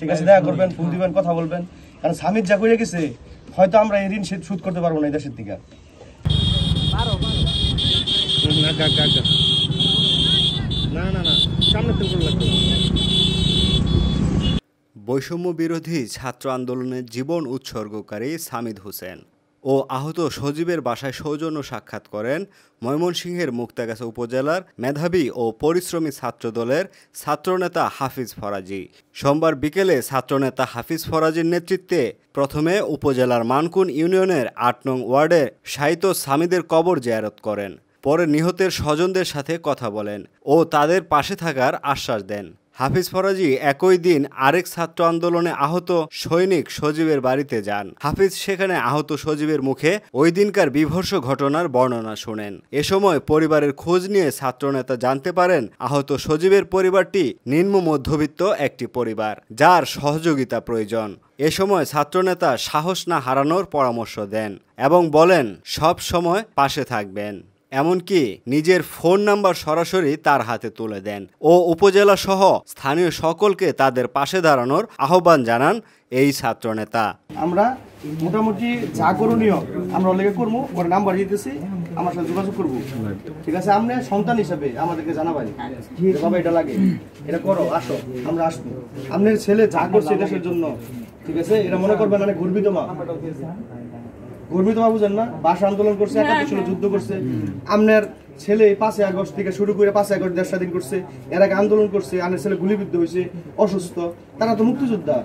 ঠিক আছে, দেখা করবেন, ফোন দিবেন, কথা বলবেন। কারণ সামিত যা করে গেছে, হয়তো আমরা এই ঋণ শোধ করতে পারবো না এই দেশের থেকে। বৈষম্য বিরোধী ছাত্র আন্দোলনের জীবন উৎসর্গকারী সামিদ হোসেন ও আহত সজীবের বাসায় সৌজন্য সাক্ষাৎ করেন ময়মনসিংহের মুক্তাগাছা উপজেলার মেধাবী ও পরিশ্রমী ছাত্রদলের ছাত্রনেতা হাফিজ ফরাজি। সোমবার বিকেলে ছাত্রনেতা হাফিজ ফরাজির নেতৃত্বে প্রথমে উপজেলার মানকুন ইউনিয়নের ৮ নং ওয়ার্ডে শায়িত সামিদের কবর জিয়ারত করেন। পরে নিহতের স্বজনদের সাথে কথা বলেন ও তাদের পাশে থাকার আশ্বাস দেন। হাফিজ ফরাজি একই দিন আরেক ছাত্র আন্দোলনে আহত সৈনিক সজীবের বাড়িতে যান। হাফিজ সেখানে আহত সজীবের মুখে ওই দিনকার বীভৎস ঘটনার বর্ণনা শোনেন। এ সময় পরিবারের খোঁজ নিয়ে ছাত্রনেতা জানতে পারেন আহত সজীবের পরিবারটি নিম্ন মধ্যবিত্ত একটি পরিবার, যার সহযোগিতা প্রয়োজন। এ সময় ছাত্রনেতা সাহস না হারানোর পরামর্শ দেন এবং বলেন সব সময় পাশে থাকবেন। এমনকি নিজের ফোন নাম্বার সরাসরি তার হাতে তুলে দেন ও উপজেলা সহ স্থানীয় সকলকে তাদের পাশে দাঁড়ানোর আহ্বান জানান এই ছাত্রনেতা। আমরা মোটামুটি যা করণীয় আমরা লেগে করবো, ওর নাম্বার দিতেছি, আমার সাথে যোগাযোগ করবো। ঠিক আছে, আপনি সন্তান হিসাবে আমাদেরকে জানাবেন, বাবা এটা লাগে, এটা করো, আসো, আমরা আসবো। আপনার ছেলে যা করছে দেশের জন্য, ঠিক আছে, এটা মনে করবেন মানে গর্বিত মা, গর্বিত মা, বুঝেন না? ভাষা আন্দোলন করছে, ৭১ সালে যুদ্ধ করছে। আপনার ছেলে ৫ই আগস্ট থেকে শুরু করে ৫ই আগস্ট দেশ স্বাধীন করছে, এর আগে আন্দোলন করছে, আপনার ছেলে গুলিবিদ্ধ হয়েছে, অসুস্থ, তারা তো মুক্তিযোদ্ধা,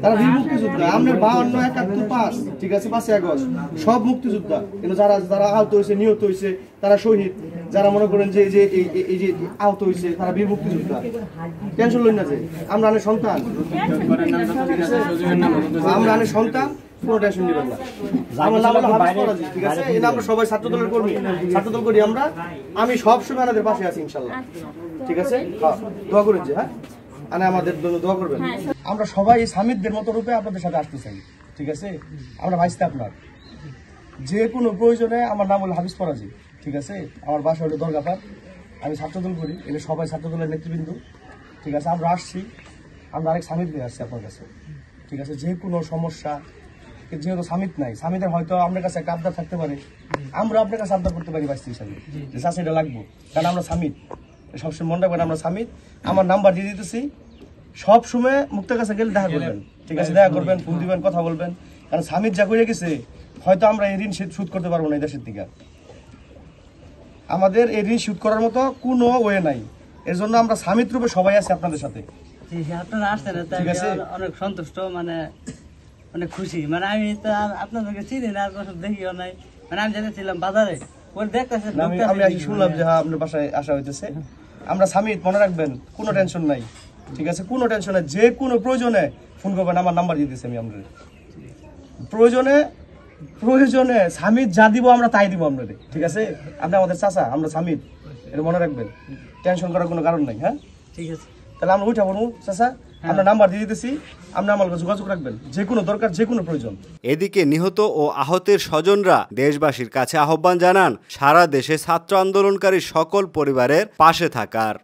তারা বীর মুক্তিযোদ্ধা। আপনার ৫২, ৭১, ৫, ঠিক আছে, ৫ই আগস্ট সব মুক্তিযোদ্ধা। কিন্তু যারা আহত হয়েছে, নিহত হয়েছে, তারা শহীদ। যারা মনে করেন যে এই যে আহত হয়েছে, তারা বীর মুক্তিযোদ্ধা। টেনশন লই না যে আমরা আনে সন্তান, আমরা আনে সন্তান, কোনো টেনশন নেবেন না। ঠিক আছে, এই আমরা সবাই ছাত্রদলের কর্মী, ছাত্রদল করি আমরা। আমি সবসময় আমাদের পাশে আছি ইনশাল্লাহ। ঠিক আছে, দোয়া করেন যে, হ্যাঁ, আমাদের জন্য দোয়া করবেন। আমরা সবাই সামিদদের মতো রূপে আপনাদের সাথে আসতে চাই। ঠিক আছে, আমরা ভাইস্তে আপনার যে কোনো প্রয়োজনে। আমার নাম হলো হাফিজ ফরাজি। ঠিক আছে, আমার বাসা হলো দরগাপাড়, আমি ছাত্রদল করি, এগুলো সবাই ছাত্রদলের নেতৃবৃন্দ। ঠিক আছে, আমরা আসছি, আমরা আরেক সামিদ নিয়ে আসছি আপনার কাছে। ঠিক আছে, যে কোনো সমস্যা, যেহেতু সামিদ নাই, সামিদের হয়তো আপনার কাছে একটা আবদার থাকতে পারে, আমরা আপনার কাছে আবদার করতে পারি বাইস্তি হিসাবে, যে চাষি এটা লাগবো, কারণ আমরা সামিদ। সবসময় মনে রাখবেন আমরা সামিদ। আমার নাম্বার দিয়ে দিতেছি, সবসময় মুক্তার কাছে গেলে দেখা করবেন। ঠিক আছে, দেখা করবেন, ফোন দিবেন, কথা বলবেন। কারণ সামিদ যা করে গেছে, হয়তো আমরা এই ঋণ শোধ করতে পারবো না এই দেশের থেকে। আমাদের এই ঋণ শোধ করার মতো কোনো ওয়ে নাই। এর জন্য আমরা সামিদ রূপে সবাই আছি আপনাদের সাথে। আপনারা আসছেন, ঠিক আছে, অনেক সন্তুষ্ট, মানে অনেক খুশি। মানে আমি তো আপনাদেরকে চিনি না, দেখিও নাই। মানে আমি জেনেছিলাম বাজারে, আমি শুনলাম যে হ্যাঁ আপনার বাসায় আসা হইতেছে। আমরা সামিদ, মনে রাখবেন, কোনো টেনশন নাই। ঠিক আছে, কোনো টেনশন নাই। যে কোনো প্রয়োজনে ফোন করবেন, আমার নাম্বার দিয়ে দিচ্ছি আমি আপনাদের। প্রয়োজনে সামিদ যা দিব আমরা তাই দিব আপনাদের। ঠিক আছে, আপনি আমাদের চাচা, আমরা সামিদ, এটা মনে রাখবেন। টেনশন করার কোনো কারণ নাই। হ্যাঁ, ঠিক আছে, তাহলে আমরা উঠা পড়বো চাচা। আমরা নাম্বার দিয়ে দিতেছি, আপনি আমার যোগাযোগ রাখবেন, যে কোনো দরকার, যে কোনো প্রয়োজন। এদিকে নিহত ও আহতের স্বজনরা দেশবাসীর কাছে আহ্বান জানান সারা দেশে ছাত্র আন্দোলনকারী সকল পরিবারের পাশে থাকার।